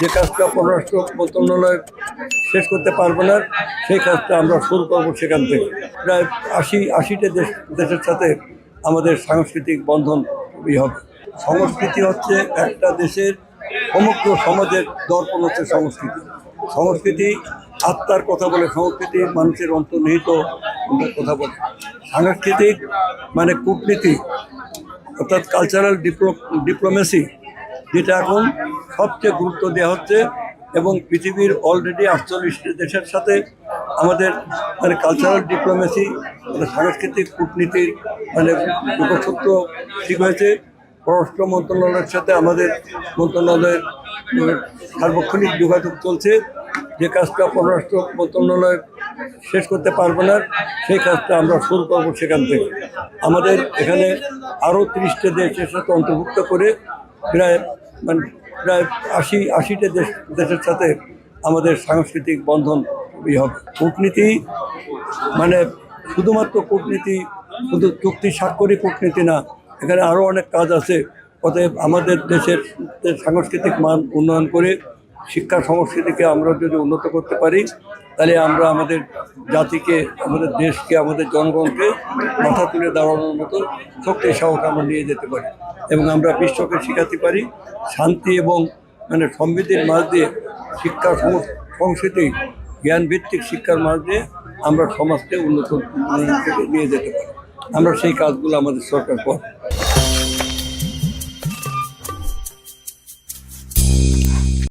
যে কাজটা পররাষ্ট্র মন্ত্রণালয় শেষ করতে পারবে না, সেই কাজটা আমরা শুরু করবো সেখান থেকে। প্রায় আশিটা দেশের সাথে আমাদের সাংস্কৃতিক বন্ধন হবে। সংস্কৃতি হচ্ছে একটা দেশের সমগ্র সমাজের দর্পণ হচ্ছে সংস্কৃতি। সংস্কৃতি আত্মার কথা বলে, সংস্কৃতি মানুষের অন্তর্নিহিত কথা বলে। সাংস্কৃতিক মানে কূটনীতি, অর্থাৎ কালচারাল ডিপ্লোমেসি, যেটা এখন সবচেয়ে গুরুত্ব দেওয়া হচ্ছে। এবং পৃথিবীর অলরেডি 48টি দেশের সাথে আমাদের মানে কালচারাল ডিপ্লোমেসি, মানে সাংস্কৃতিক কূটনীতির মানে যোগসূত্র ঠিক হয়েছে। পররাষ্ট্র মন্ত্রণালয়ের সাথে আমাদের মন্ত্রণালয়ের সার্বক্ষণিক যোগাযোগ চলছে। যে কাজটা পররাষ্ট্র মন্ত্রণালয় শেষ করতে পারবে না, সেই কাজটা আমরা শুরু করবো সেখান থেকে। আমাদের এখানে আরও 30টা দেশের সাথে অন্তর্ভুক্ত করে প্রায় 80টা দেশের সাথে আমাদের সাংস্কৃতিক বন্ধন হবে। কূটনীতি মানে শুধুমাত্র কূটনীতি, শুধু চুক্তি স্বাক্ষরই কূটনীতি না, এখানে আরও অনেক কাজ আছে। অতএব আমাদের দেশের সাংস্কৃতিক মান উন্নয়ন করে শিক্ষা সংস্কৃতিকে আমরা যদি উন্নত করতে পারি, তাহলে আমরা আমাদের জাতিকে, আমাদের দেশকে, আমাদের জনগণকে মাথা তুলে দাঁড়ানোর মতো শক্তি সাহস আমরা নিয়ে যেতে পারি। এবং আমরা বিশ্বকে শেখাতে পারি শান্তি এবং মানে সমৃদ্ধির মাঝ দিয়ে, শিক্ষা সংস্কৃতি জ্ঞানভিত্তিক শিক্ষার মাঝ দিয়ে আমরা সমাজকে উন্নত নিয়ে যেতে পারি। আমরা সেই কাজগুলো আমাদের সরকার করে।